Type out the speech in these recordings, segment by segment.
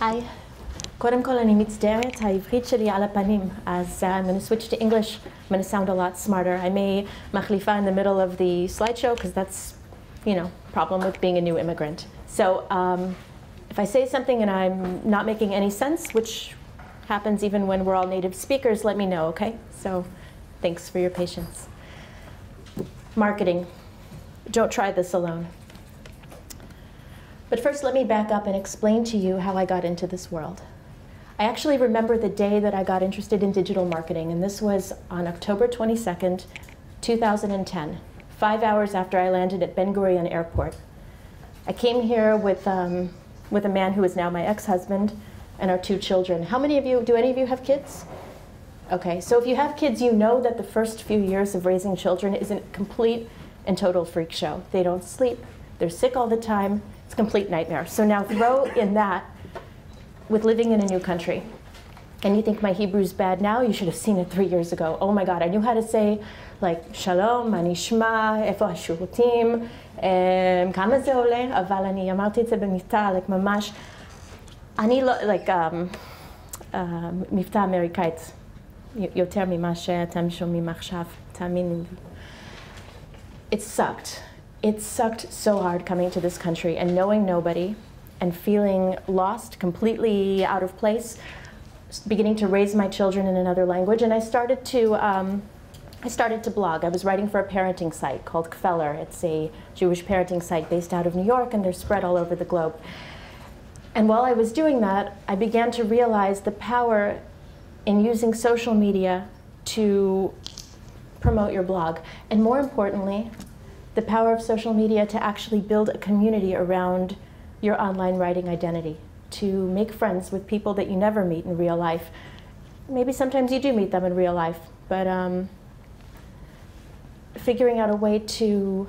היי. קודם כל אני מצטערת, העברית שלי על הפנים, אז I'm going to switch to English. I'm going to sound a lot smarter. I may מחליפה in the middle of the slideshow, because that's, you know, problem with being a new immigrant. So if I say something and I'm not making any sense, which happens even when we're all native speakers, let me know, okay? So thanks for your patience. Marketing. Don't try this alone. But first, let me back up and explain to you how I got into this world. I actually remember the day that I got interested in digital marketing, and this was on October 22nd, 2010, 5 hours after I landed at Ben Gurion Airport. I came here with a man who is now my ex-husband and our 2 children. How many of you, do any of you have kids? Okay, so if you have kids, you know that the first few years of raising children is a complete and total freak show. They don't sleep, they're sick all the time, it's a complete nightmare. So now throw in that with living in a new country. And you think my Hebrew's bad now? You should have seen it 3 years ago. Oh my God, I knew how to say like shalom, מה נשמע, איפה השירותים, כמה זה עולה, אבל אני אמרתי את זה במבטא, like ממש, אני לא, like, מבטא אמריקאית, יותר ממה שאתם שומעים עכשיו, תאמינו לי. It sucked. It sucked so hard coming to this country and knowing nobody and feeling lost, completely out of place, beginning to raise my children in another language. And I started to blog. I was writing for a parenting site called Feller. It's a Jewish parenting site based out of New York, and they're spread all over the globe. And while I was doing that, I began to realize the power in using social media to promote your blog. And more importantly, the power of social media to actually build a community around your online writing identity, to make friends with people that you never meet in real life. Maybe sometimes you do meet them in real life, but figuring out a way to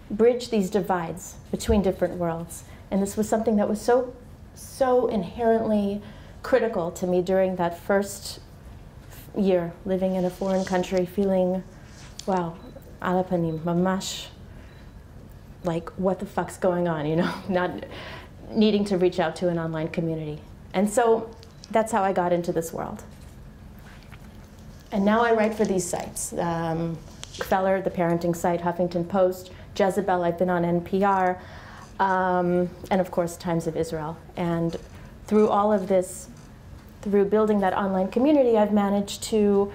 bridge these divides between different worlds. And this was something that was so inherently critical to me during that first year living in a foreign country, feeling, wow, על הפנים, ממש, like, what the fuck's going on, you know, not needing to reach out to an online community. And so that's how I got into this world. And now I write for these sites. Feller, the parenting site, Huffington Post, Jezebel, I've been on NPR, and of course, Times of Israel. And through all of this, through building that online community, I've managed to,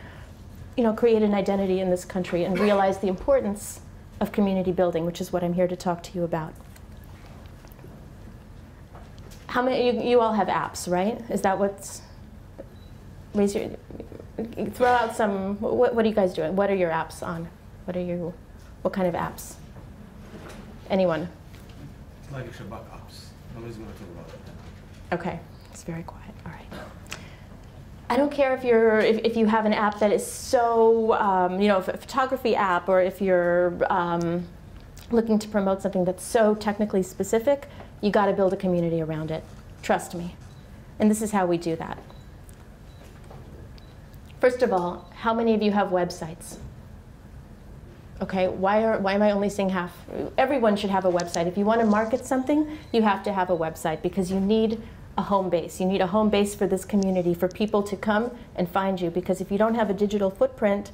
you know, create an identity in this country and realize the importance of community building, which is what I'm here to talk to you about. How many, you all have apps, right? Is that what's, raise your, throw out some, what are you guys doing? What are your apps on? What kind of apps? Anyone? Like Shabbat apps. Nobody's going to talk about it. Okay, it's very quiet, all right. I don't care if you have an app that is so, you know, a photography app, or if you're looking to promote something that's so technically specific, you got to build a community around it. Trust me. And this is how we do that. First of all, how many of you have websites? Okay, why am I only saying half? Everyone should have a website. If you want to market something, you have to have a website, because you need a home base. You need a home base for this community, for people to come and find you, because if you don't have a digital footprint,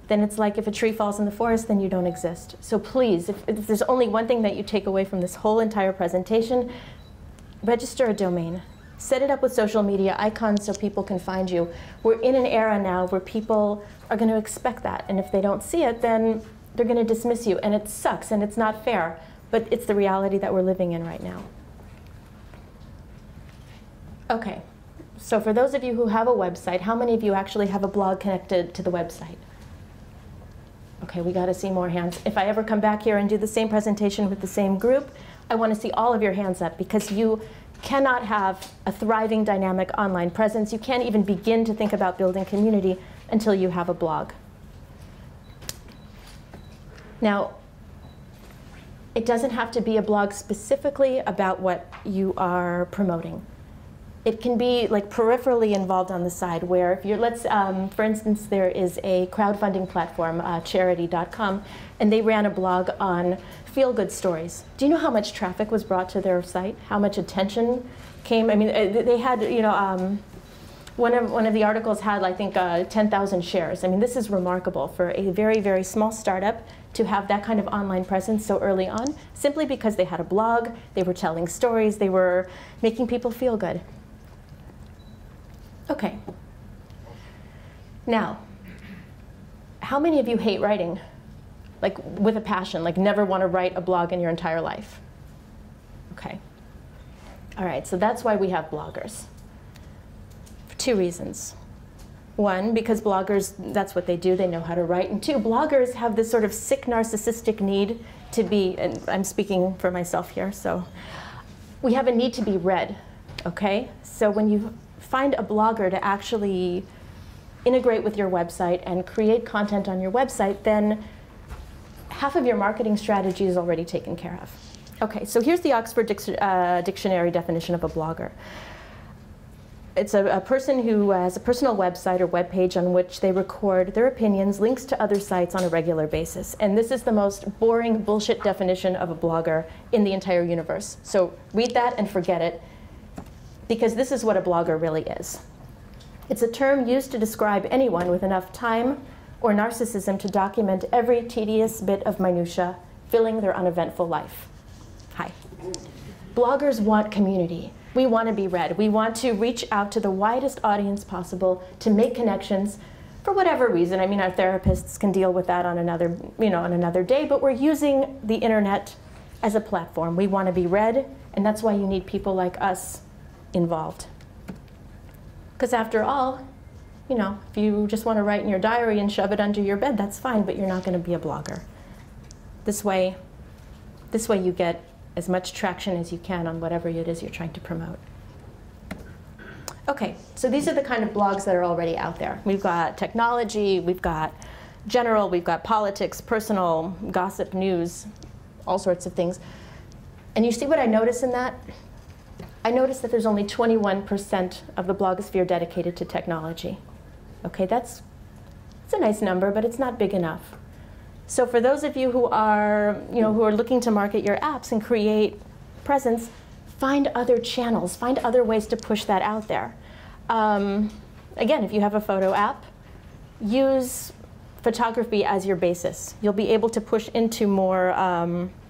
then it's like if a tree falls in the forest, then you don't exist. So please, if there's only one thing that you take away from this whole entire presentation, register a domain. Set it up with social media icons so people can find you. We're in an era now where people are going to expect that, and if they don't see it, then they're going to dismiss you, and it sucks, and it's not fair, but it's the reality that we're living in right now. Okay, so for those of you who have a website, how many of you actually have a blog connected to the website? Okay, we got to see more hands. If I ever come back here and do the same presentation with the same group, I want to see all of your hands up, because you cannot have a thriving, dynamic online presence. You can't even begin to think about building community until you have a blog. Now, it doesn't have to be a blog specifically about what you are promoting. It can be like peripherally involved on the side, where if you're, for instance, there is a crowdfunding platform, charity.com, and they ran a blog on feel-good stories. Do you know how much traffic was brought to their site? How much attention came, I mean, they had, you know, one of the articles had, I think, 10,000 shares. I mean, this is remarkable for a very, very small startup to have that kind of online presence so early on, simply because they had a blog, they were telling stories, they were making people feel good. Okay. Now, how many of you hate writing? Like, with a passion, like never want to write a blog in your entire life? Okay. All right, so that's why we have bloggers. For two reasons. One, because bloggers, that's what they do, they know how to write. And two, bloggers have this sort of sick narcissistic need to be, and I'm speaking for myself here, so we have a need to be read, okay? So when you find a blogger to actually integrate with your website and create content on your website, then half of your marketing strategy is already taken care of. Okay, so here's the Oxford Dictionary definition of a blogger. It's a person who has a personal website or web page on which they record their opinions, links to other sites on a regular basis. And this is the most boring bullshit definition of a blogger in the entire universe. So read that and forget it, because this is what a blogger really is. It's a term used to describe anyone with enough time or narcissism to document every tedious bit of minutia filling their uneventful life. Hi. Bloggers want community. We want to be read. We want to reach out to the widest audience possible to make connections for whatever reason. I mean, our therapists can deal with that on another, you know, on another day, but we're using the internet as a platform. We want to be read, and that's why you need people like us involved. Because after all, you know, if you just want to write in your diary and shove it under your bed, that's fine, but you're not going to be a blogger. This way you get as much traction as you can on whatever it is you're trying to promote. Okay, so these are the kind of blogs that are already out there. We've got technology, we've got general, we've got politics, personal, gossip, news, all sorts of things. And you see what I notice in that? I notice that there's only 21% of the blogosphere dedicated to technology. Okay, it's a nice number, but it's not big enough. So for those of you who are, who are looking to market your apps and create presence, find other channels, find other ways to push that out there. Again, if you have a photo app, use photography as your basis. You'll be able to push into more,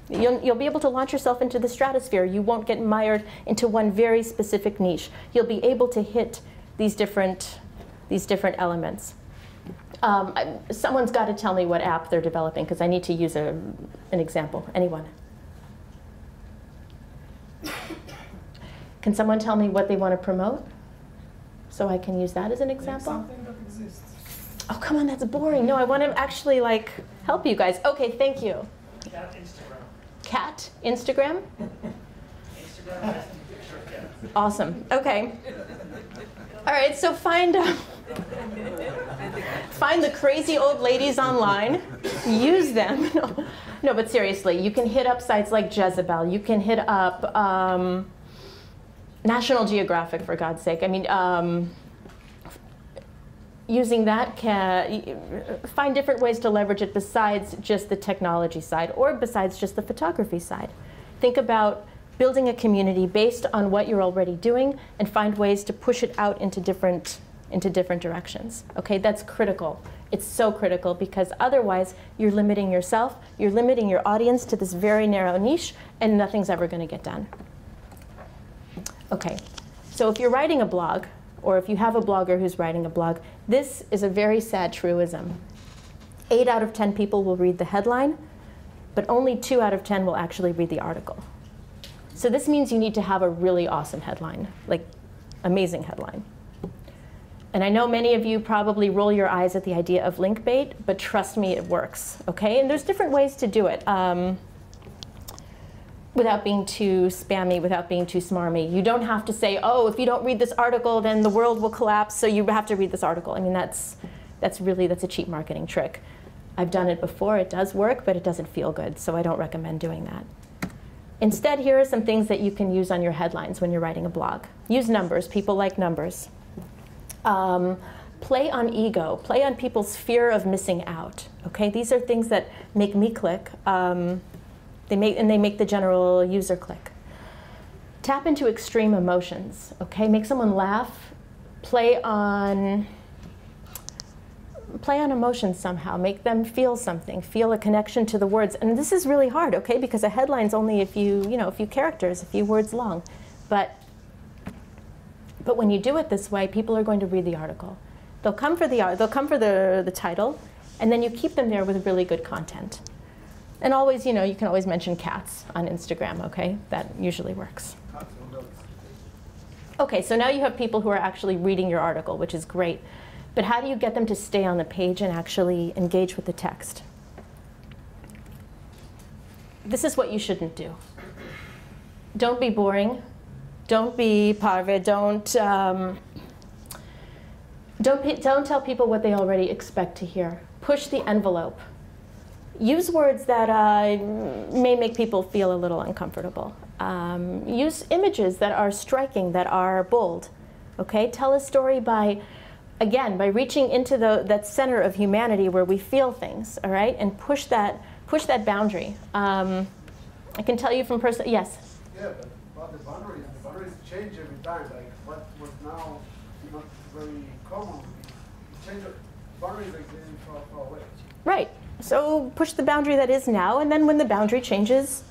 you'll be able to launch yourself into the stratosphere. You won't get mired into one very specific niche. You'll be able to hit these different elements. Someone's got to tell me what app they're developing, because I need to use an example. Anyone? Can someone tell me what they want to promote, so I can use that as an example? Something that exists. Oh, come on, that's boring. No, I want to actually help you guys. Okay, thank you. Cat Instagram. Cat Instagram? Instagram has the picture of cat. Awesome. Okay. All right, so find the crazy old ladies online, use them. No, but seriously, you can hit up sites like Jezebel. You can hit up National Geographic, for God's sake. I mean, using that, find different ways to leverage it besides just the technology side or besides just the photography side. Think about building a community based on what you're already doing and find ways to push it out into different directions. Okay, that's critical. It's so critical, because otherwise you're limiting yourself, you're limiting your audience to this very narrow niche, and nothing's ever going to get done. Okay, so if you're writing a blog, or if you have a blogger who's writing a blog, this is a very sad truism. 8 out of 10 people will read the headline, but only 2 out of 10 will actually read the article. So this means you need to have a really awesome headline, like amazing headline. And I know many of you probably roll your eyes at the idea of link bait, but trust me, it works, okay? And there's different ways to do it without being too spammy, without being too smarmy. You don't have to say, oh, if you don't read this article, then the world will collapse, so you have to read this article. I mean, that's a cheap marketing trick. I've done it before, it does work, but it doesn't feel good, so I don't recommend doing that. Instead, here are some things that you can use on your headlines when you're writing a blog. Use numbers. People like numbers. Play on ego. Play on people's fear of missing out. Okay, these are things that make me click. They make the general user click. Tap into extreme emotions, okay? Make someone laugh, play on emotions somehow, make them feel something, feel a connection to the words. And this is really hard, okay? Because a headline's only a few characters, a few words long. But when you do it this way, people are going to read the article. They'll come for the title, and then you keep them there with really good content. And always, you can always mention cats on Instagram, okay? That usually works. Okay, so now you have people who are actually reading your article, which is great. But how do you get them to stay on the page and actually engage with the text? This is what you shouldn't do. Don't be boring. Don't be parve. Don't tell people what they already expect to hear. Push the envelope. Use words that may make people feel a little uncomfortable. Use images that are striking, that are bold. Okay? Tell a story by reaching into that center of humanity where we feel things, all right? And push that boundary. I can tell you from personal, yes? Yeah, but the boundaries change every time. Like what was now not very common. Boundaries are getting far away. Right. So push the boundary that is now, and then when the boundary changes,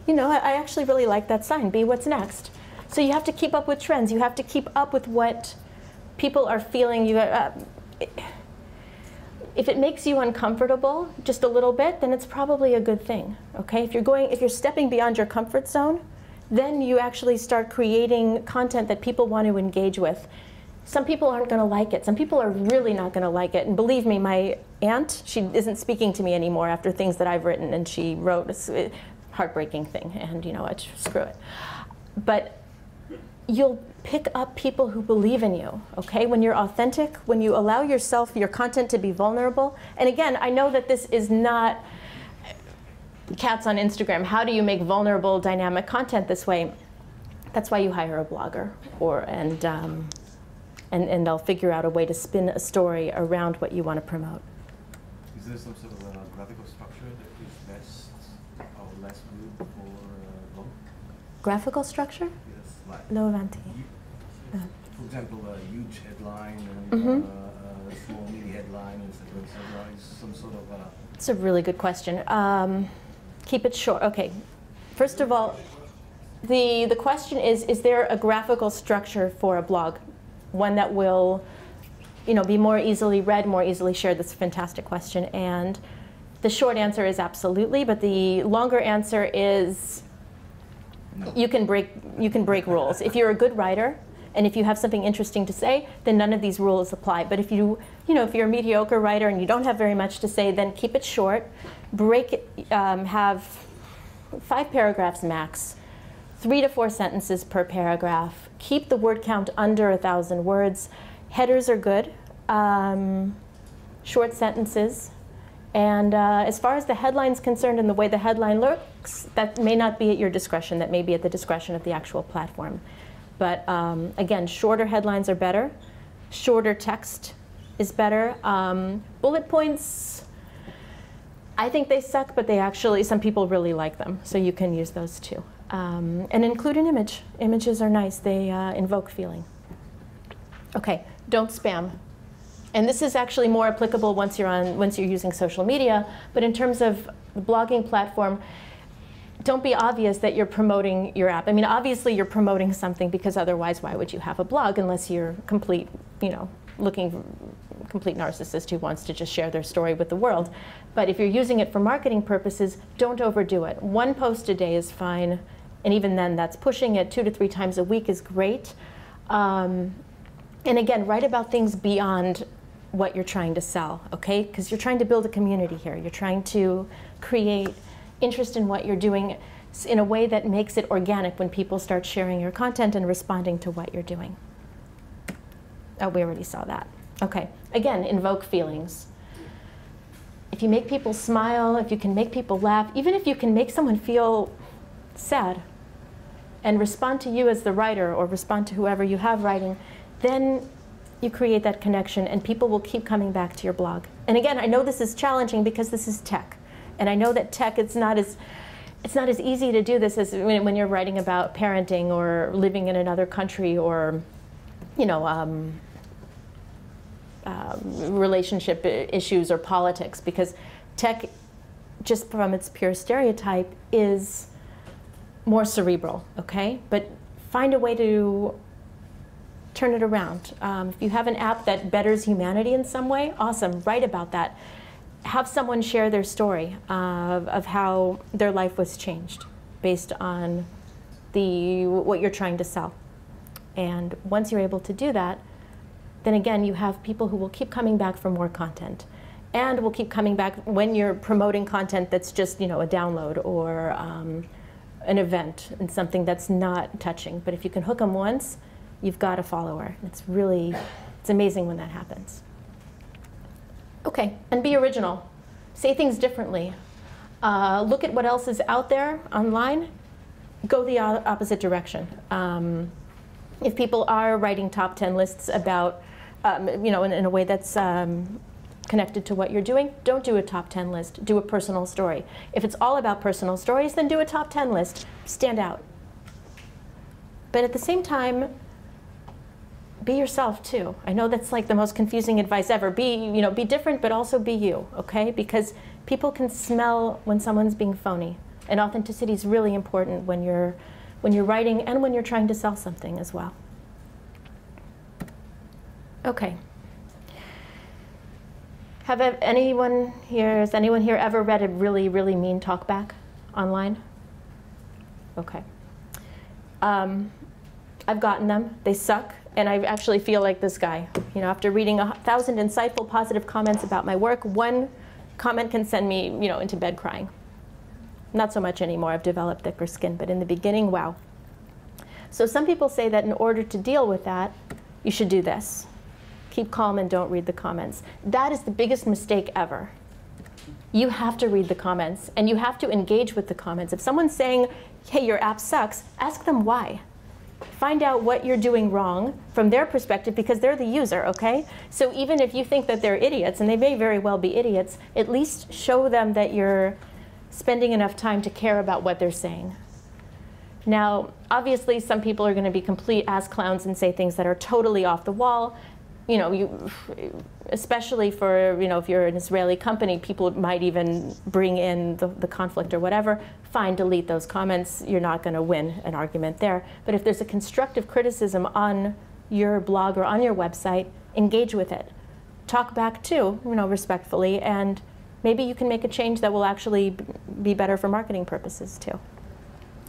I actually really like that sign, be what's next. So you have to keep up with trends. You have to keep up with what people are feeling. If it makes you uncomfortable just a little bit, then it's probably a good thing, okay? If you're stepping beyond your comfort zone, then you actually start creating content that people want to engage with. Some people aren't going to like it. Some people are really not going to like it. And believe me, my aunt, she isn't speaking to me anymore after things that I've written, and she wrote a heartbreaking thing, and you know what, screw it. But you'll pick up people who believe in you, okay? When you're authentic, when you allow yourself, your content to be vulnerable. And again, I know that this is not cats on Instagram. How do you make vulnerable, dynamic content this way? That's why you hire a blogger, and they'll figure out a way to spin a story around what you want to promote. Is there some sort of graphical structure that is best or less good for blog? Graphical structure? Yes, like No avanti. for example, a huge headline and a small mini headline, etc. Is some sort of It's a really good question. Keep it short. Okay. First of all, the question is there a graphical structure for a blog? One that will, be more easily read, more easily shared? That's a fantastic question. And the short answer is absolutely, but the longer answer is no. You can break rules. If you're a good writer, and if you have something interesting to say, then none of these rules apply. But if you're a mediocre writer and you don't have very much to say, then keep it short. Break it, have 5 paragraphs max, 3 to 4 sentences per paragraph. Keep the word count under 1,000 words. Headers are good. Short sentences. And as far as the headline's concerned and the way the headline looks, that may not be at your discretion. That may be at the discretion of the actual platform. But again, shorter headlines are better. Shorter text is better. Bullet points, I think they suck, but some people really like them. So you can use those too. And include an image. Images are nice. They invoke feeling. Okay, don't spam. And this is actually more applicable once you're using social media. But in terms of the blogging platform, don't be obvious that you're promoting your app. I mean, obviously you're promoting something, because otherwise why would you have a blog unless you're complete narcissist who wants to just share their story with the world. But if you're using it for marketing purposes, don't overdo it. 1 post a day is fine, and even then that's pushing it. 2 to 3 times a week is great. And again, write about things beyond what you're trying to sell, okay? Because you're trying to build a community here. You're trying to create interest in what you're doing in a way that makes it organic when people start sharing your content and responding to what you're doing. Oh, we already saw that. Okay, again, invoke feelings. If you make people smile, if you can make people laugh, even if you can make someone feel sad and respond to you as the writer or respond to whoever you have writing, then you create that connection and people will keep coming back to your blog. And again, I know this is challenging because this is tech. And I know that tech, it's not as, it's not as easy to do this as when you're writing about parenting or living in another country or, you know, relationship issues or politics, because tech, just from its pure stereotype, is more cerebral, okay? But find a way to turn it around. If you have an app that betters humanity in some way, awesome, write about that. Have someone share their story of how their life was changed based on what you're trying to sell. And once you're able to do that, then again, you have people who will keep coming back for more content, and will keep coming back when you're promoting content that's just, you know, a download or an event and something that's not touching. But if you can hook them once, you've got a follower. It's amazing when that happens. Okay, and be original. Say things differently. Look at what else is out there online. Go the opposite direction. If people are writing top 10 lists about, you know, in a way that's connected to what you're doing, don't do a top 10 list. Do a personal story. If it's all about personal stories, then do a top 10 list. Stand out. But at the same time, be yourself too. I know that's like the most confusing advice ever. Be different, but also be you, okay? Because people can smell when someone's being phony. And authenticity is really important when you're writing and when you're trying to sell something as well. Okay. Has anyone here ever read a really, really mean talkback online? Okay. I've gotten them. They suck. And I actually feel like this guy. You know, after reading 1,000 insightful, positive comments about my work, one comment can send me, you know, into bed crying. Not so much anymore. I've developed thicker skin. But in the beginning, wow. So some people say that in order to deal with that, you should do this. Keep calm and don't read the comments. That is the biggest mistake ever. You have to read the comments, and you have to engage with the comments. If someone's saying, hey, your app sucks, ask them why. Find out what you're doing wrong from their perspective, because they're the user, okay? So even if you think that they're idiots, and they may very well be idiots, at least show them that you're spending enough time to care about what they're saying. Now, obviously, some people are going to be complete ass clowns and say things that are totally off the wall. You know, especially for, you know, if you're an Israeli company, people might even bring in the conflict or whatever. Fine, delete those comments. You're not going to win an argument there. But if there's a constructive criticism on your blog or on your website, engage with it. Talk back too, you know, respectfully, and maybe you can make a change that will actually be better for marketing purposes too.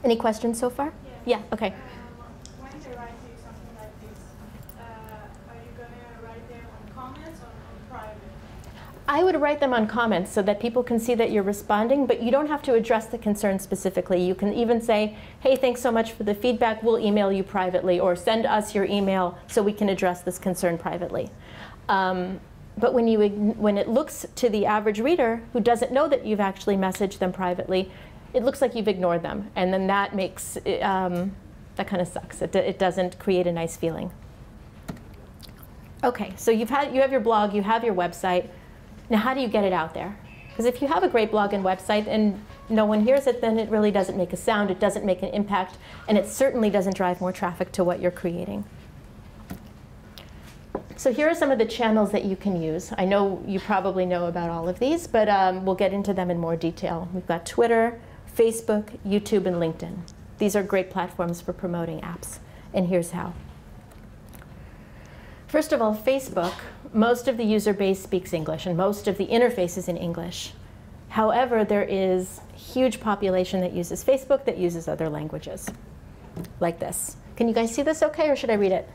Any questions so far? Yeah, okay. When they write you something like this, are you going to write them on comments or on private? I would write them on comments so that people can see that you're responding, but you don't have to address the concern specifically. You can even say, hey, thanks so much for the feedback. We'll email you privately, or send us your email so we can address this concern privately. But when it looks to the average reader who doesn't know that you've actually messaged them privately, it looks like you've ignored them, and then that makes that kind of sucks. It doesn't create a nice feeling. Okay, so you have your blog, you have your website. Now, how do you get it out there? Because if you have a great blog and website and no one hears it, then it really doesn't make a sound, it doesn't make an impact, and it certainly doesn't drive more traffic to what you're creating. So here are some of the channels that you can use. I know you probably know about all of these, but we'll get into them in more detail. We've got Twitter, Facebook, YouTube, and LinkedIn. These are great platforms for promoting apps, and here's how. First of all, Facebook, most of the user base speaks English, and most of the interface is in English. However, there is a huge population that uses Facebook that uses other languages, like this. Can you guys see this okay, or should I read it?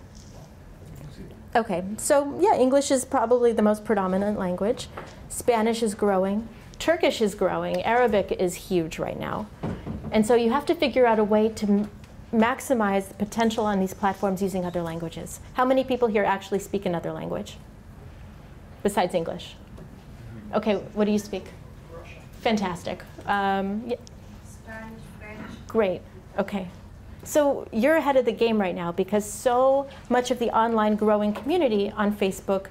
Okay, so yeah, English is probably the most predominant language. Spanish is growing. Turkish is growing. Arabic is huge right now. And so you have to figure out a way to maximize the potential on these platforms using other languages. How many people here actually speak another language besides English? Okay, what do you speak? Russian. Fantastic. Yeah. Spanish, French. Great, okay. So you're ahead of the game right now, because so much of the online growing community on Facebook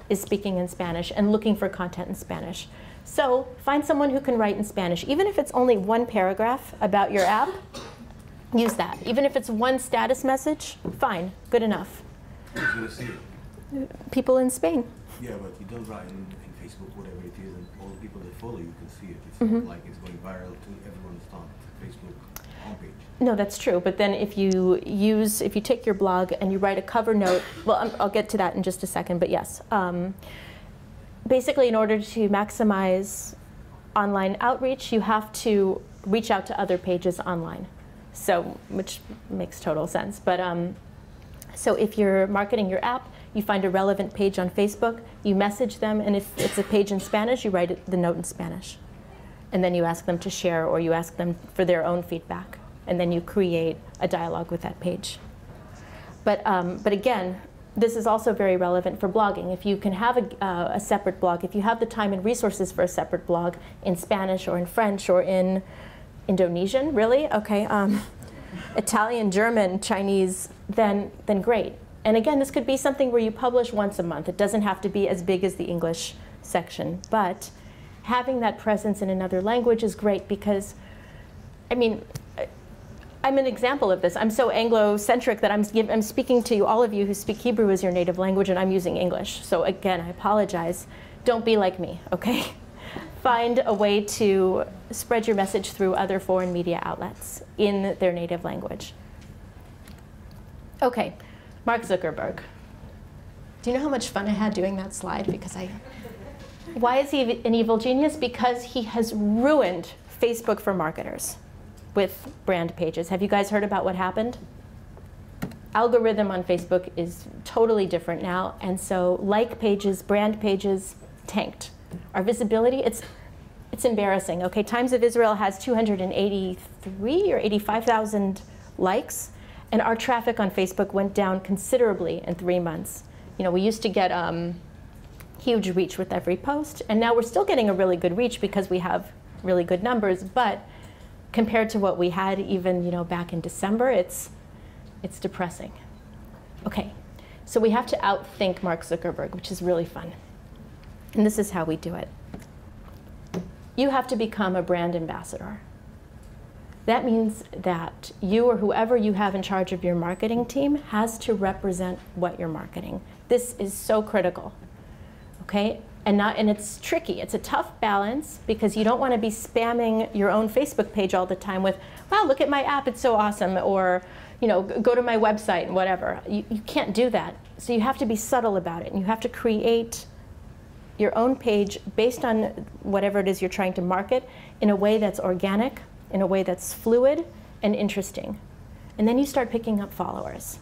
is speaking in Spanish and looking for content in Spanish. So find someone who can write in Spanish. Even if it's only one paragraph about your app, use that. Even if it's one status message, fine, good enough. Who's going to see it? People in Spain. Yeah, but you don't write in Facebook, whatever it is, and all the people that follow you can see it. It's not like it's going viral to everyone's Facebook homepage. No, that's true. But then if you take your blog and you write a cover note, well, I'll get to that in just a second, but yes. Basically, in order to maximize online outreach, you have to reach out to other pages online. So, which makes total sense. But so if you're marketing your app, you find a relevant page on Facebook, you message them, and if it's a page in Spanish, you write the note in Spanish. And then you ask them to share, or you ask them for their own feedback. And then you create a dialogue with that page. But again, this is also very relevant for blogging. If you can have a separate blog, if you have the time and resources for a separate blog in Spanish or in French or in Indonesian, really? Okay, Italian, German, Chinese, then great. And again, this could be something where you publish once a month. It doesn't have to be as big as the English section, but having that presence in another language is great because, I mean, I'm an example of this. I'm so Anglo-centric that I'm speaking to all of you who speak Hebrew as your native language, and I'm using English. So again, I apologize. Don't be like me, okay? Find a way to spread your message through other foreign media outlets in their native language. Okay, Mark Zuckerberg. Do you know how much fun I had doing that slide? Because why is he an evil genius? Because he has ruined Facebook for marketers with brand pages. Have you guys heard about what happened? Algorithm on Facebook is totally different now, and so like pages, brand pages tanked. Our visibility, it's embarrassing. Okay, Times of Israel has 283 or 85,000 likes, and our traffic on Facebook went down considerably in 3 months. You know, we used to get huge reach with every post, and now we're still getting a really good reach because we have really good numbers, but compared to what we had even, you know, back in December, it's depressing. Okay, so we have to outthink Mark Zuckerberg, which is really fun. And this is how we do it. You have to become a brand ambassador. That means that you or whoever you have in charge of your marketing team has to represent what you're marketing. This is so critical, okay? And it's tricky. It's a tough balance because you don't want to be spamming your own Facebook page all the time with, wow, look at my app, it's so awesome, or, you know, go to my website and whatever. You can't do that. So you have to be subtle about it, and you have to create your own page based on whatever it is you're trying to market in a way that's organic, in a way that's fluid and interesting. And then you start picking up followers.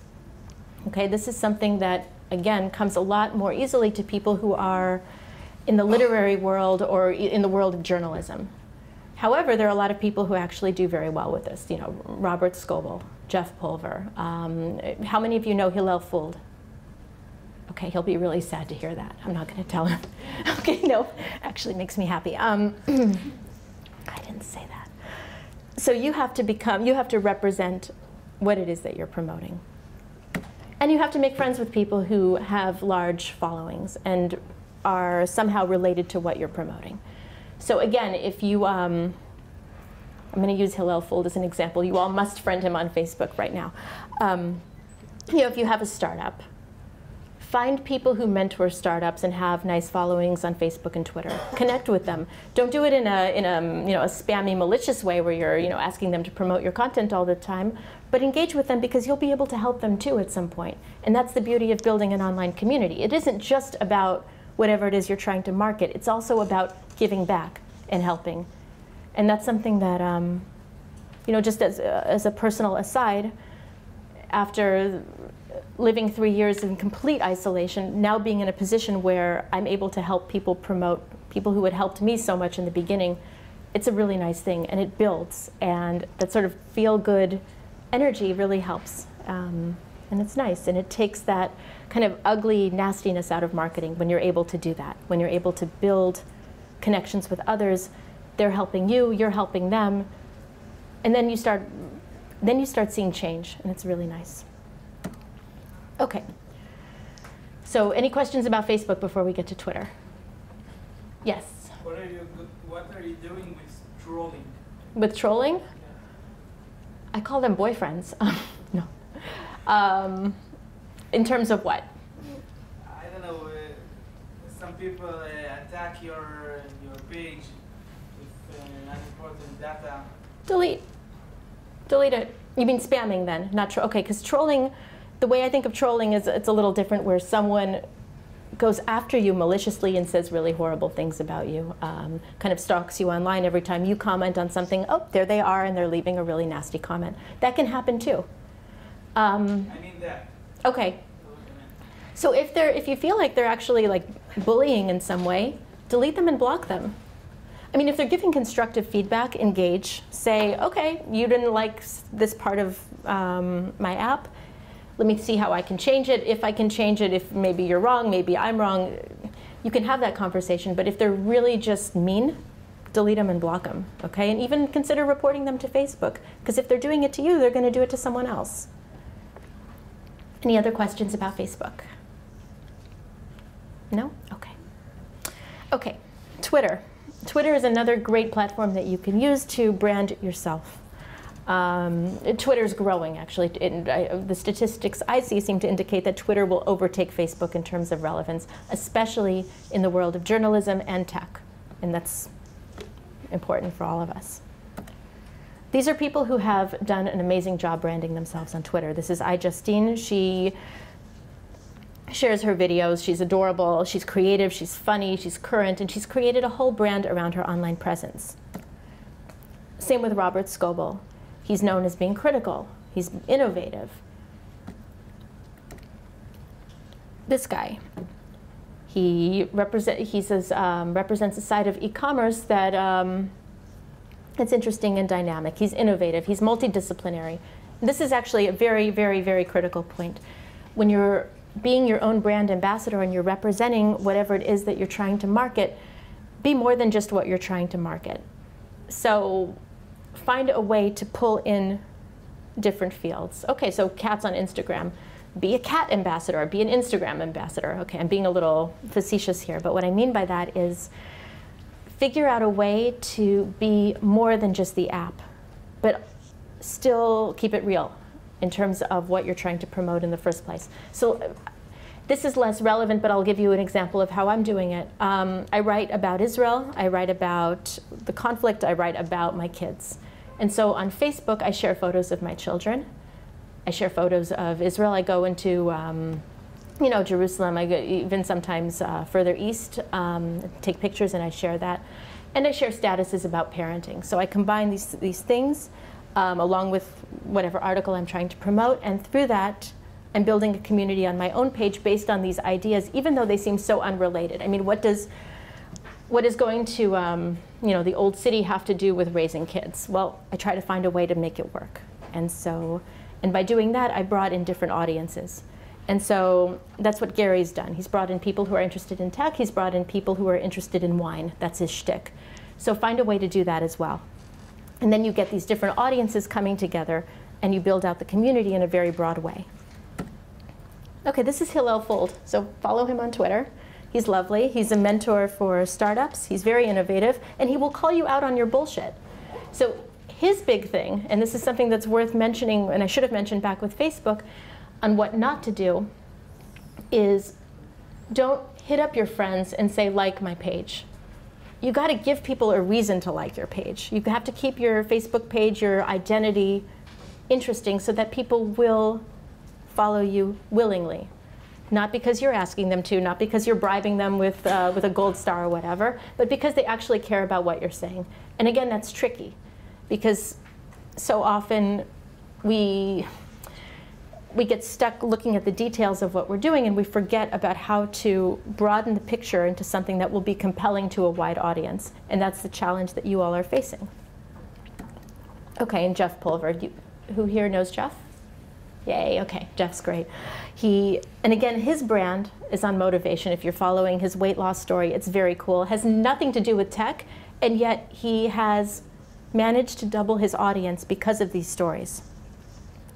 Okay, this is something that, again, comes a lot more easily to people who are in the literary world or in the world of journalism. However, there are a lot of people who actually do very well with this. You know, Robert Scoble, Jeff Pulver. How many of you know Hillel Fuld? Okay, he'll be really sad to hear that. I'm not going to tell him. Okay, no, actually makes me happy. I didn't say that. So you have to represent what it is that you're promoting. And you have to make friends with people who have large followings and are somehow related to what you're promoting. So again, if you, I'm going to use Hillel Fuld as an example. You all must friend him on Facebook right now. You know, if you have a startup, find people who mentor startups and have nice followings on Facebook and Twitter. Connect with them. Don't do it in a you know, a spammy, malicious way where you're, you know, asking them to promote your content all the time. But engage with them because you'll be able to help them too at some point. And that's the beauty of building an online community. It isn't just about whatever it is you're trying to market. It's also about giving back and helping. And that's something that, you know, just as a personal aside, after living 3 years in complete isolation, now being in a position where I'm able to help people promote people who had helped me so much in the beginning, it's a really nice thing, and it builds. And that sort of feel-good energy really helps. And it's nice, and it takes that kind of ugly nastiness out of marketing when you're able to do that. When you're able to build connections with others, they're helping you, you're helping them, and then you start seeing change, and it's really nice. Okay. So any questions about Facebook before we get to Twitter? Yes? What are you doing with trolling? With trolling? Yeah. I call them boyfriends. No. In terms of what? I don't know. Some people attack your page with unimportant data. Delete. Delete it. You mean spamming then, not okay, because trolling, the way I think of trolling is it's a little different, where someone goes after you maliciously and says really horrible things about you, kind of stalks you online every time you comment on something. Oh, there they are, and they're leaving a really nasty comment. That can happen too. I mean that. Okay. So if you feel like they're actually like bullying in some way, delete them and block them. I mean, if they're giving constructive feedback, engage. Say, okay, you didn't like this part of my app. Let me see how I can change it. If I can change it, if maybe you're wrong, maybe I'm wrong, you can have that conversation. But if they're really just mean, delete them and block them, okay? And even consider reporting them to Facebook, because if they're doing it to you, they're going to do it to someone else. Any other questions about Facebook? No? Okay. Okay, Twitter. Twitter is another great platform that you can use to brand yourself. Twitter's growing, actually. The statistics I see seem to indicate that Twitter will overtake Facebook in terms of relevance, especially in the world of journalism and tech. And that's important for all of us. These are people who have done an amazing job branding themselves on Twitter. This is iJustine. She shares her videos. She's adorable. She's creative. She's funny. She's current. And she's created a whole brand around her online presence. Same with Robert Scoble. He's known as being critical. He's innovative. This guy, he represents a side of e-commerce that it's interesting and dynamic. He's innovative. He's multidisciplinary. This is actually a very, very, very critical point. When you're being your own brand ambassador and you're representing whatever it is that you're trying to market, be more than just what you're trying to market. So find a way to pull in different fields. Okay, so cats on Instagram. Be a cat ambassador, be an Instagram ambassador. Okay, I'm being a little facetious here, but what I mean by that is figure out a way to be more than just the app, but still keep it real in terms of what you're trying to promote in the first place. So this is less relevant, but I'll give you an example of how I'm doing it. I write about Israel, I write about the conflict, I write about my kids. And so on Facebook, I share photos of my children. I share photos of Israel. I go into you know, Jerusalem. I go even sometimes further east, take pictures and I share that. And I share statuses about parenting. So I combine these things along with whatever article I'm trying to promote, and through that, I'm building a community on my own page based on these ideas, even though they seem so unrelated. I mean, what is going to, you know, the old city have to do with raising kids? Well, I try to find a way to make it work. And by doing that, I brought in different audiences. And so that's what Gary's done. He's brought in people who are interested in tech. He's brought in people who are interested in wine. That's his shtick. So find a way to do that as well. And then you get these different audiences coming together, and you build out the community in a very broad way. Okay, this is Hillel Fold. So follow him on Twitter. He's lovely. He's a mentor for startups. He's very innovative, and he will call you out on your bullshit. So his big thing, and this is something that's worth mentioning, and I should have mentioned back with Facebook, on what not to do, is don't hit up your friends and say, like my page. You got to give people a reason to like your page. You have to keep your Facebook page, your identity, interesting so that people will follow you willingly. Not because you're asking them to, not because you're bribing them with a gold star or whatever, but because they actually care about what you're saying. And again, that's tricky, because so often we get stuck looking at the details of what we're doing, and we forget about how to broaden the picture into something that will be compelling to a wide audience. And that's the challenge that you all are facing. Okay, and Jeff Pulver. Who here knows Jeff? Yay, okay, Jeff's great. And again, his brand is on motivation. If you're following his weight loss story, it's very cool. It has nothing to do with tech, and yet he has managed to double his audience because of these stories.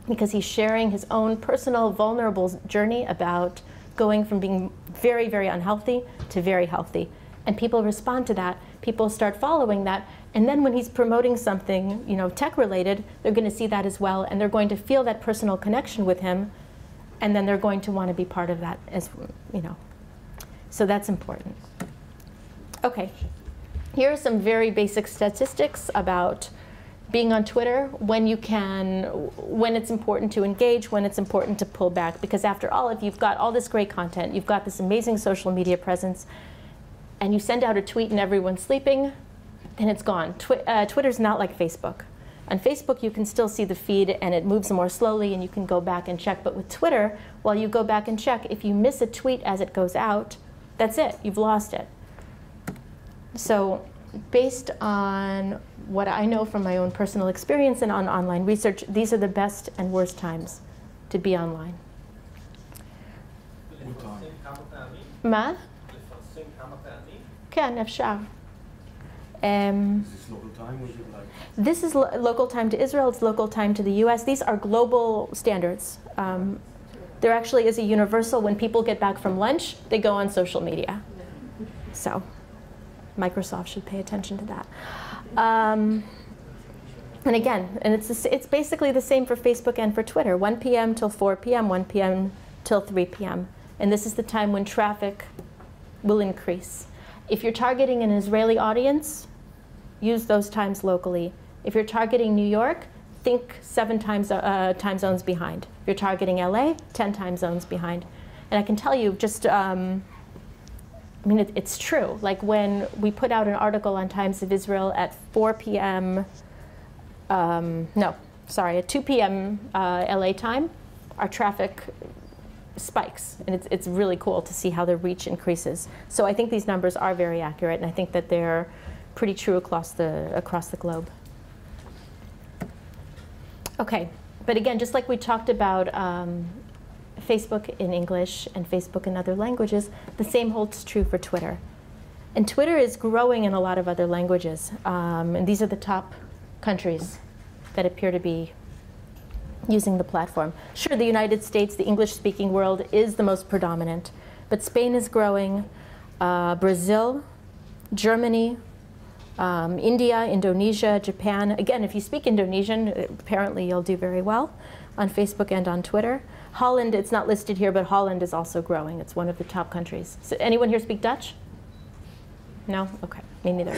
Because he's sharing his own personal, vulnerable journey about going from being very, very unhealthy to very healthy. And people respond to that. People start following that. And then when he's promoting something, you know, tech-related, they're going to see that as well, and they're going to feel that personal connection with him, and then they're going to want to be part of that as, you know. So that's important. Okay. Here are some very basic statistics about being on Twitter, when you can, when it's important to engage, when it's important to pull back. Because after all, if you've got all this great content, you've got this amazing social media presence, and you send out a tweet and everyone's sleeping, then it's gone. Twitter's not like Facebook. On Facebook, you can still see the feed, and it moves more slowly, and you can go back and check. But with Twitter, while you go back and check, if you miss a tweet as it goes out, that's it. You've lost it. So based on what I know from my own personal experience and on online research, these are the best and worst times to be online. מה? כן, אפשר. Is this local time or is it like? This is local time to Israel. It's local time to the US. These are global standards. There actually is a universal, when people get back from lunch, they go on social media. So Microsoft should pay attention to that. And again, and it's basically the same for Facebook and for Twitter. 1 p.m. till 4 p.m., 1 p.m. till 3 p.m. And this is the time when traffic will increase. If you're targeting an Israeli audience, use those times locally. If you're targeting New York, think 7 time zones behind. If you're targeting LA, 10 time zones behind. And I can tell you, just, I mean, it's true. Like when we put out an article on Times of Israel at 4 p.m., at 2 p.m. LA time, our traffic spikes, and it's really cool to see how the reach increases. So I think these numbers are very accurate, and I think that they're pretty true across the globe. Okay, but again, just like we talked about Facebook in English and Facebook in other languages, the same holds true for Twitter. And Twitter is growing in a lot of other languages, and these are the top countries that appear to be using the platform. Sure, the United States, the English-speaking world, is the most predominant, but Spain is growing, Brazil, Germany, India, Indonesia, Japan. Again, if you speak Indonesian, apparently you'll do very well on Facebook and on Twitter. Holland, it's not listed here, but Holland is also growing. It's one of the top countries. So anyone here speak Dutch? No? Okay, me neither.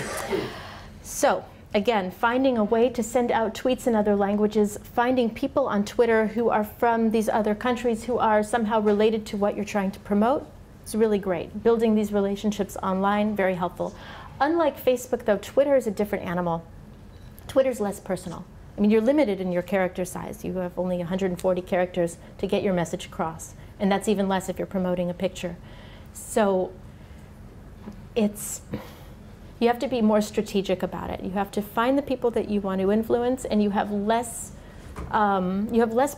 So, again, finding a way to send out tweets in other languages, finding people on Twitter who are from these other countries who are somehow related to what you're trying to promote, it's really great. Building these relationships online, very helpful. Unlike Facebook, though, Twitter is a different animal. Twitter's less personal. I mean, you're limited in your character size. You have only 140 characters to get your message across, and that's even less if you're promoting a picture. So you have to be more strategic about it. You have to find the people that you want to influence, and you have less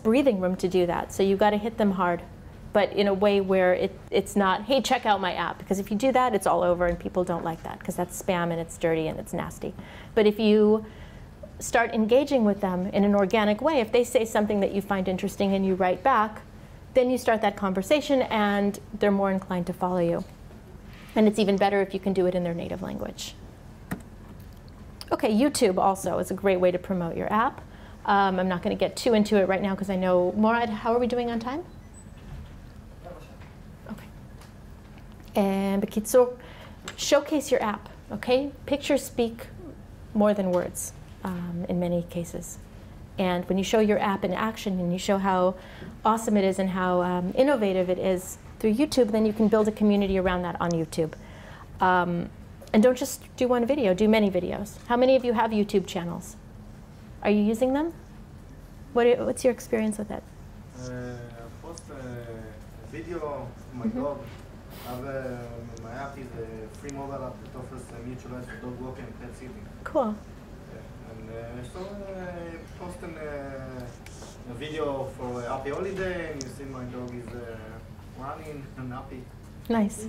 breathing room to do that. So you've got to hit them hard, but in a way where it's not, hey, check out my app. Because if you do that, it's all over, and people don't like that, because that's spam, and it's dirty, and it's nasty. But if you start engaging with them in an organic way, if they say something that you find interesting and you write back, then you start that conversation, and they're more inclined to follow you. And it's even better if you can do it in their native language. Okay, YouTube also is a great way to promote your app. I'm not going to get too into it right now because I know, Morad, how are we doing on time? Okay. And Bekitsur, showcase your app, okay? Pictures speak more than words in many cases. And when you show your app in action and you show how awesome it is and how innovative it is through YouTube, then you can build a community around that on YouTube. And don't just do one video, do many videos. How many of you have YouTube channels? Are you using them? What's your experience with it? I post a video of my dog. I have my app is a free mobile app that offers mutualized dog walking and pet sitting. Cool. And so I posted a video for a happy holiday, and you see my dog is running and happy. Nice.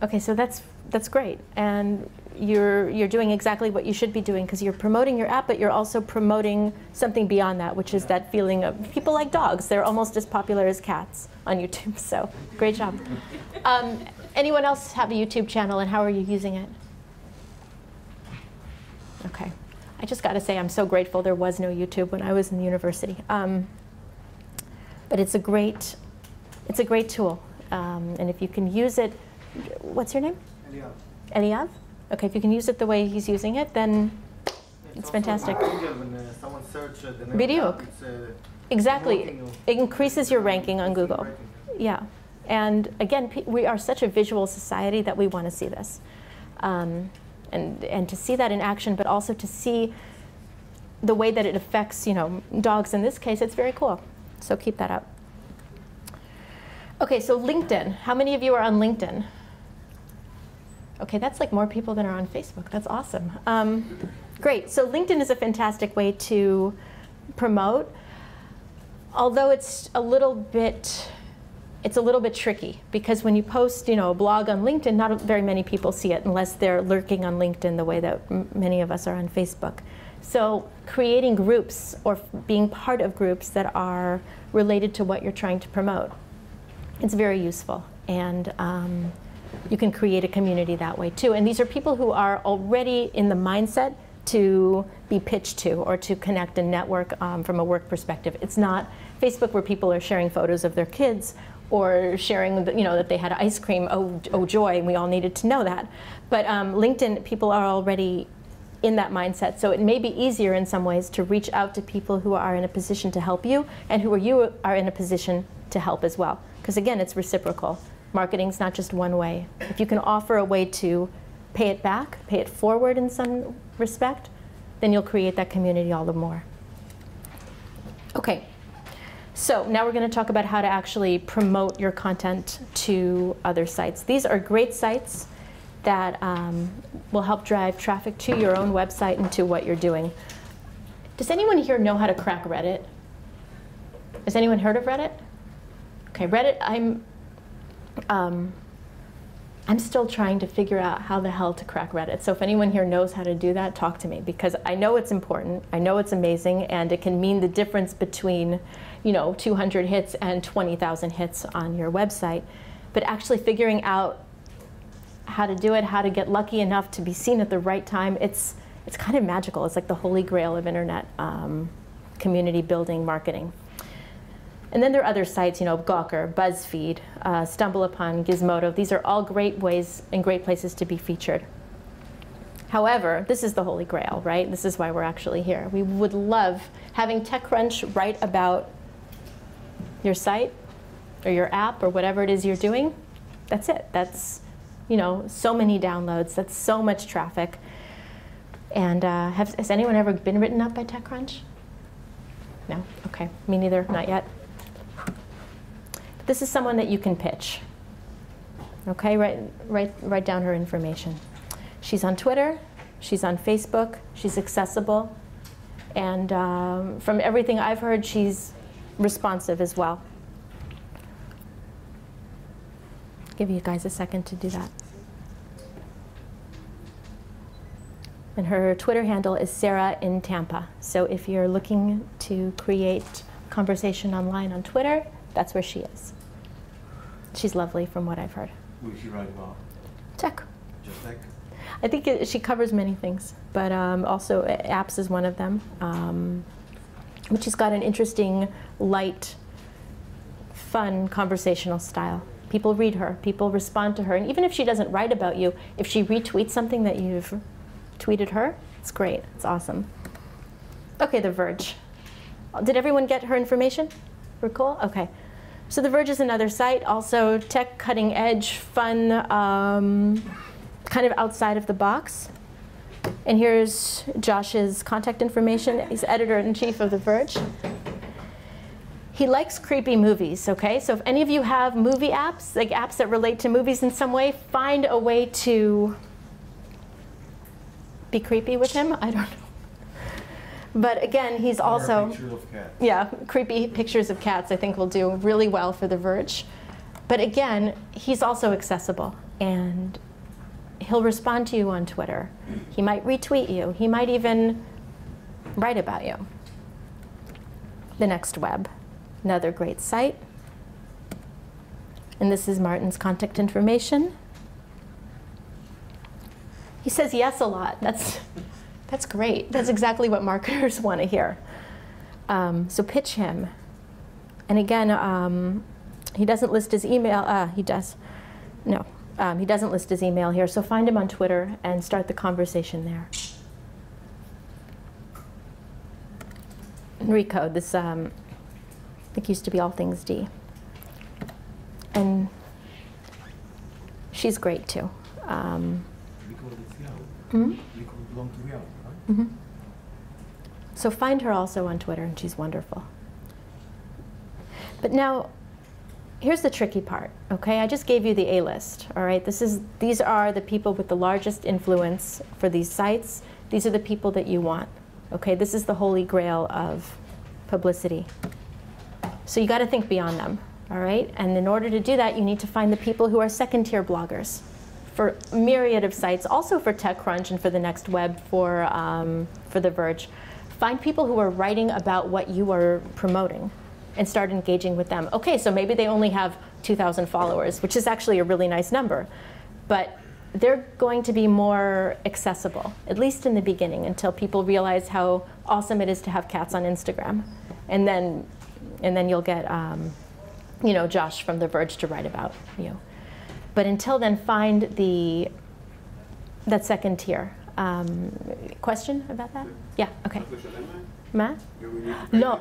Okay, so that's great, and you're doing exactly what you should be doing, because you're promoting your app, but you're also promoting something beyond that, which is that feeling of people like dogs. They're almost as popular as cats on YouTube. So great job. Anyone else have a YouTube channel, and how are you using it? Okay. I just got to say I'm so grateful there was no YouTube when I was in the university. But it's a great tool. And if you can use it, what's your name? Eliav. Eliav? Okay, if you can use it the way he's using it, then it's fantastic. When someone search the name Bediuk. Exactly. It increases your ranking on Google. Yeah. And again, we are such a visual society that we want to see this. And to see that in action, but also to see the way that it affects, dogs in this case, it's very cool. So keep that up. Okay, so LinkedIn. How many of you are on LinkedIn? Okay, that's like more people than are on Facebook. That's awesome. Great. So LinkedIn is a fantastic way to promote, although it's a little bit tricky, because when you post, a blog on LinkedIn, not very many people see it unless they're lurking on LinkedIn the way that many of us are on Facebook. So creating groups or being part of groups that are related to what you're trying to promote, it's very useful. And you can create a community that way too. And these are people who are already in the mindset to be pitched to or to connect and network from a work perspective. It's not Facebook where people are sharing photos of their kids or sharing that they had ice cream, oh joy, we all needed to know that. But LinkedIn, people are already in that mindset, so it may be easier in some ways to reach out to people who are in a position to help you and you are in a position to help as well. Because again, it's reciprocal. Marketing's not just one way. If you can offer a way to pay it back, pay it forward in some respect, then you'll create that community all the more. Okay. So now we're going to talk about how to actually promote your content to other sites. These are great sites that will help drive traffic to your own website and to what you're doing. Does anyone here know how to crack Reddit? Has anyone heard of Reddit? Okay, Reddit, I'm still trying to figure out how the hell to crack Reddit. So if anyone here knows how to do that, talk to me, because I know it's important, I know it's amazing, and it can mean the difference between 200 hits and 20,000 hits on your website. But actually figuring out how to do it, how to get lucky enough to be seen at the right time, it's kind of magical. It's like the holy grail of internet community building marketing. And then there are other sites, Gawker, BuzzFeed, StumbleUpon, Gizmodo. These are all great ways and great places to be featured. However, this is the holy grail, right? This is why we're actually here. We would love having TechCrunch write about your site or your app or whatever it is you're doing. That's it. That's, so many downloads. That's so much traffic. And has anyone ever been written up by TechCrunch? No? Okay. Me neither. Not yet. This is someone that you can pitch. Okay, write down her information. She's on Twitter, she's on Facebook, she's accessible, and from everything I've heard, she's responsive as well. Give you guys a second to do that. And her Twitter handle is Sarah in Tampa. So if you're looking to create conversation online on Twitter, that's where she is. She's lovely from what I've heard. Will she write about? Tech. Just tech? I think she covers many things, but also apps is one of them. But she's got an interesting, light, fun, conversational style. People read her, people respond to her, and even if she doesn't write about you, if she retweets something that you've tweeted her, it's great, it's awesome. Okay, The Verge. Did everyone get her information? We're cool? Okay. So The Verge is another site, also tech, cutting edge, fun, kind of outside of the box. And here's Josh's contact information. He's editor-in-chief of The Verge. He likes creepy movies, okay? So if any of you have movie apps, like apps that relate to movies in some way, find a way to be creepy with him. I don't know. But again, he's also, pictures of cats. Yeah, creepy pictures of cats I think will do really well for The Verge. But again, he's also accessible, and he'll respond to you on Twitter. He might retweet you. He might even write about you. The Next Web, another great site. And this is Martin's contact information. He says yes a lot. That's That's great. That's exactly what marketers want to hear. So pitch him. And again, he doesn't list his email. He does. No, he doesn't list his email here. So find him on Twitter and start the conversation there. Recode. This, I think, used to be All Things D. And she's great, too. So find her also on Twitter, and she's wonderful. But now, here's the tricky part, okay? I just gave you the A-list, all right? These are the people with the largest influence for these sites. These are the people that you want, okay? This is the holy grail of publicity. So you got to think beyond them, all right? And in order to do that, you need to find the people who are second-tier bloggers for a myriad of sites, also for TechCrunch and for the Next Web, for The Verge. Find people who are writing about what you are promoting and start engaging with them. Okay, so maybe they only have 2,000 followers, which is actually a really nice number. But they're going to be more accessible, at least in the beginning, until people realize how awesome it is to have cats on Instagram. And then you'll get you know, Josh from The Verge to write about you. But until then, find that second tier. Question about that? Yeah, okay. מה? לא.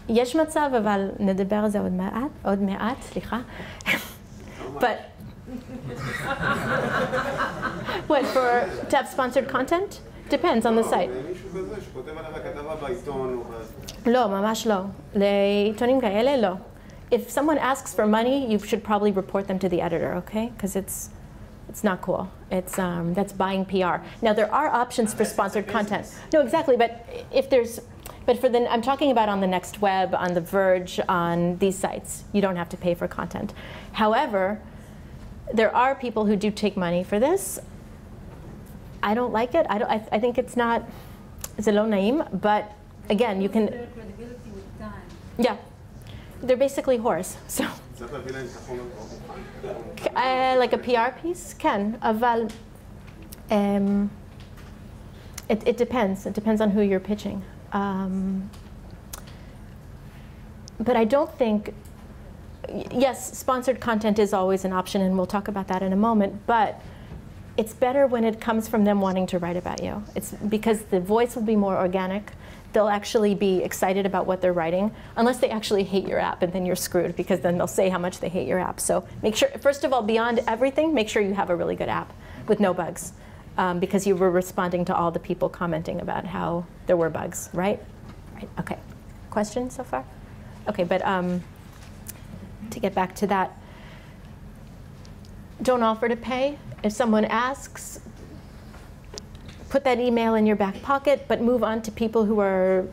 יש מצב, אבל נדבר על זה עוד מעט, סליחה. But, what, to have sponsored content? Depends on the site. לא, ממש לא. לעיתונים כאלה, לא. If someone asks for money, you should probably report them to the editor, okay? Because it's not cool. It's that's buying PR. Now there are options for sponsored content. No, exactly. But I'm talking about on the Next Web, on The Verge, on these sites. You don't have to pay for content. However, there are people who do take money for this. I don't like it. I think it's not. It's a lo naim. But again, you can. Their credibility with time. Yeah. They're basically whores, so. Like a PR piece? Can. אבל, it depends. It depends on who you're pitching. But I don't think, yes, sponsored content is always an option, and we'll talk about that in a moment, but it's better when it comes from them wanting to write about you. It's because the voice will be more organic. They'll actually be excited about what they're writing, unless they actually hate your app, and then you're screwed, because then they'll say how much they hate your app. So make sure, first of all, beyond everything, make sure you have a really good app with no bugs, because you were responding to all the people commenting about how there were bugs, right? Right. Okay. Questions so far? Okay, but to get back to that, don't offer to pay. If someone asks, put that email in your back pocket, but move on to people who are,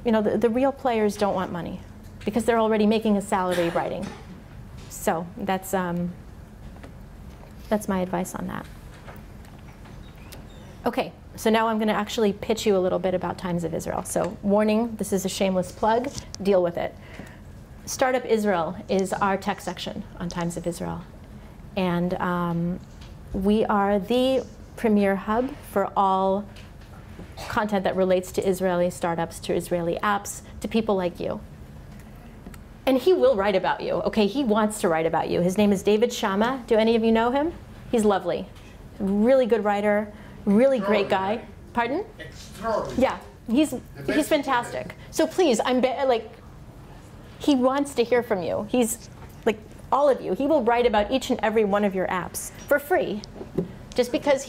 you know, the real players don't want money because they're already making a salary writing. So that's my advice on that. Okay, so now I'm going to actually pitch you a little bit about Times of Israel. So warning, this is a shameless plug. Deal with it. Startup Israel is our tech section on Times of Israel. And we are the premier hub for all content that relates to Israeli startups, to Israeli apps, to people like you. And he will write about you, okay? He wants to write about you. His name is David Shama. Do any of you know him? He's lovely. Really good writer, really great guy. Pardon? Extraordinary. Yeah, he's fantastic. So please, he wants to hear from you. He's, like, all of you. He will write about each and every one of your apps for free. Just because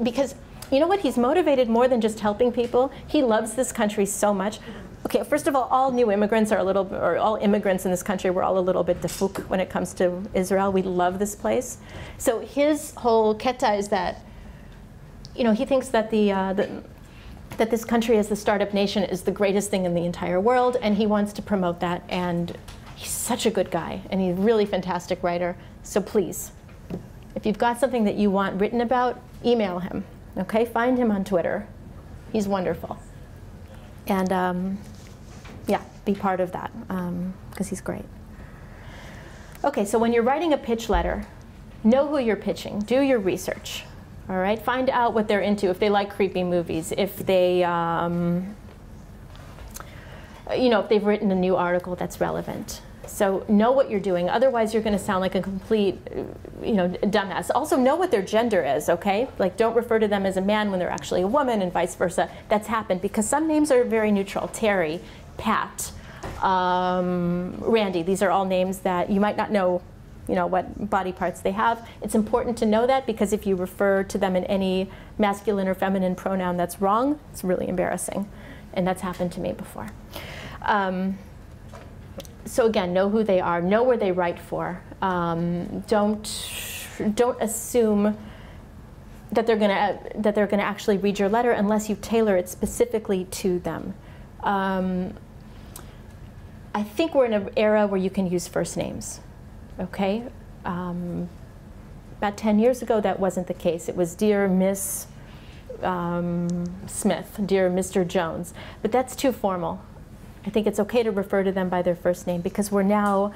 because you know what? He's motivated more than just helping people. He loves this country so much. Okay, first of all new immigrants are all immigrants in this country, we're all a little bit defuk when it comes to Israel. We love this place. So his whole keta is that, you know, he thinks that that this country as the startup nation is the greatest thing in the entire world, and he wants to promote that. And he's such a good guy, and he's a really fantastic writer. So please, if you've got something that you want written about, email him, okay? Find him on Twitter. He's wonderful. And yeah, be part of that, because he's great. Okay, so when you're writing a pitch letter, know who you're pitching. Do your research, All right, find out what they're into, if they like creepy movies, if they, you know, if they've written a new article that's relevant. So know what you're doing, otherwise you're going to sound like a complete, you know, dumbass. Also know what their gender is, okay? Like don't refer to them as a man when they're actually a woman and vice versa. That's happened because some names are very neutral. Terry, Pat, Randy, these are all names that you might not know, you know, what body parts they have. It's important to know that because if you refer to them in any masculine or feminine pronoun that's wrong, it's really embarrassing. And that's happened to me before. So again, know who they are, know where they write for. Don't assume that they're gonna actually read your letter unless you tailor it specifically to them. I think we're in an era where you can use first names. Okay, about 10 years ago that wasn't the case. It was Dear Miss Smith, Dear Mr. Jones, but that's too formal. I think it's okay to refer to them by their first name because we're now,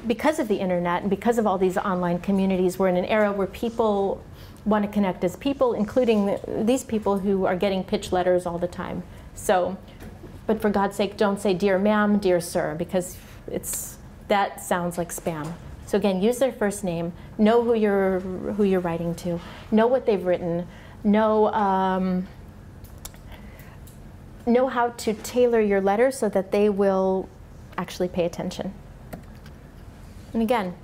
because of the internet and because of all these online communities, we're in an era where people want to connect as people, including these people who are getting pitch letters all the time. So, but for God's sake, don't say Dear Ma'am, Dear Sir, because that sounds like spam. So again, use their first name, know who you're writing to, know what they've written, know how to tailor your letter so that they will actually pay attention. And again,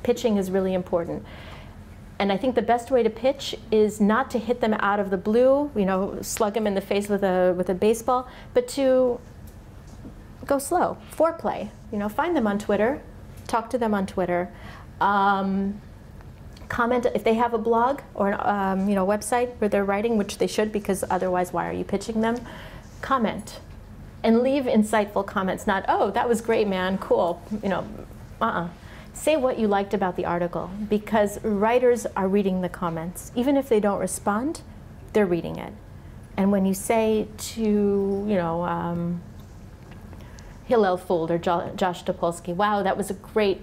pitching is really important. And I think the best way to pitch is not to hit them out of the blue, you know, slug them in the face with a baseball, but to go slow, foreplay. You know, find them on Twitter, talk to them on Twitter, comment if they have a blog or you know, website where they're writing, which they should, because otherwise, why are you pitching them? Comment and leave insightful comments. Not, oh, that was great, man, cool. You know, Say what you liked about the article, because writers are reading the comments. Even if they don't respond, they're reading it. And when you say to, you know, Hillel Fuld or Josh Topolsky, wow, that was a great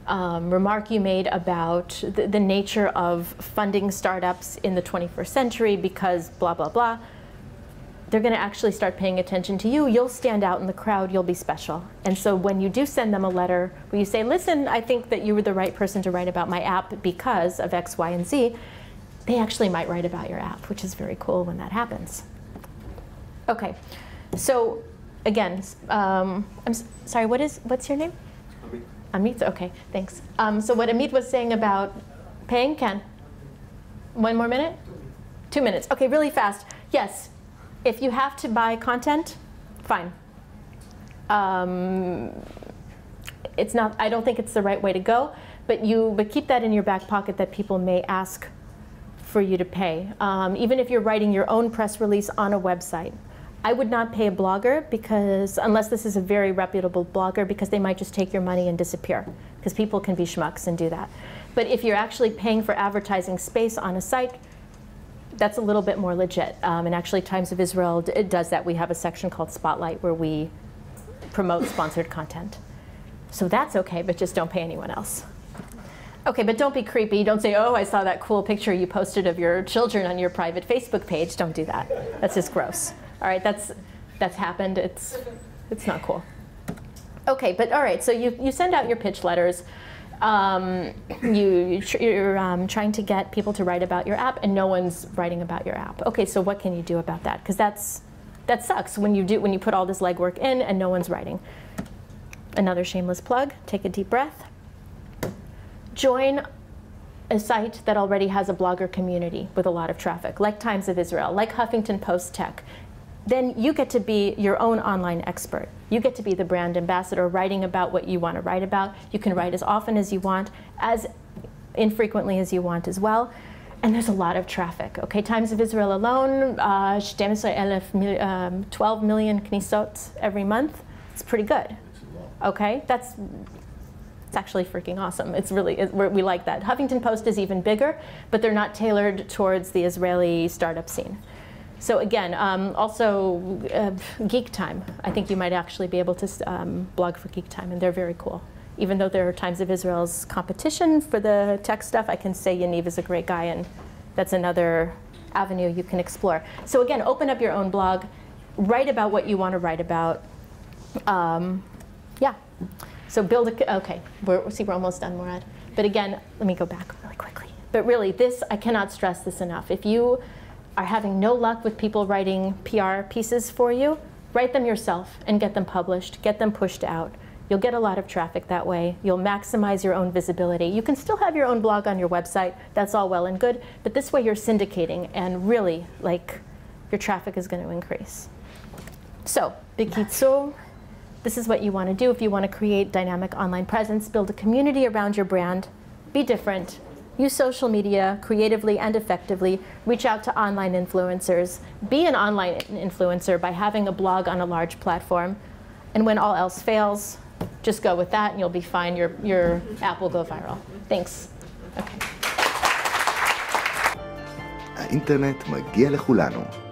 remark you made about the nature of funding startups in the 21st century because blah, blah, blah. They're going to actually start paying attention to you. You'll stand out in the crowd. You'll be special. And so when you do send them a letter where you say, listen, I think that you were the right person to write about my app because of X, Y, and Z, they actually might write about your app, which is very cool when that happens. OK, so again, I'm sorry, what's your name? Amit. Amit, OK, thanks. So what Amit was saying about paying, Ken? 1 more minute? 2 minutes. OK, really fast. Yes. If you have to buy content, fine. It's not. I don't think it's the right way to go. But keep that in your back pocket that people may ask for you to pay. Even if you're writing your own press release on a website, I would not pay a blogger unless this is a very reputable blogger, because they might just take your money and disappear. Because people can be schmucks and do that. But if you're actually paying for advertising space on a site, that's a little bit more legit. And actually, Times of Israel does that. We have a section called Spotlight where we promote sponsored content. So that's OK, but just don't pay anyone else. OK, but don't be creepy. Don't say, oh, I saw that cool picture you posted of your children on your private Facebook page. Don't do that. That's just gross. All right, that's happened. It's not cool. OK, but all right, so you send out your pitch letters. You're trying to get people to write about your app, and no one's writing about your app. OK, so what can you do about that? Because that sucks when you put all this legwork in and no one's writing. Another shameless plug, take a deep breath. Join a site that already has a blogger community with a lot of traffic, like Times of Israel, like Huffington Post Tech. Then you get to be your own online expert. You get to be the brand ambassador, writing about what you want to write about. You can write as often as you want, as infrequently as you want as well. And there's a lot of traffic. Okay, Times of Israel alone, 12 million knisot every month. It's pretty good. Okay, it's actually freaking awesome. We like that. Huffington Post is even bigger, but they're not tailored towards the Israeli startup scene. So again, also Geek Time. I think you might actually be able to blog for Geek Time, and they're very cool. Even though they're Times of Israel's competition for the tech stuff, I can say Yaniv is a great guy, and That's another avenue you can explore. So again, open up your own blog, write about what you want to write about. Yeah. So build a, okay, we're almost done, Morad. But again, let me go back really quickly. But really, this, I cannot stress this enough. If you are having no luck with people writing PR pieces for you, write them yourself and get them published, get them pushed out. You'll get a lot of traffic that way. You'll maximize your own visibility. You can still have your own blog on your website. That's all well and good. But this way you're syndicating, and really, like, your traffic is going to increase. So, b'kitzur, this is what you want to do if you want to create dynamic online presence. Build a community around your brand. Be different. Use social media creatively and effectively. Reach out to online influencers. Be an online influencer by having a blog on a large platform. And when all else fails, just go with that and you'll be fine. Your app will go viral. Thanks. Okay. האינטרנט מגיע לכולנו.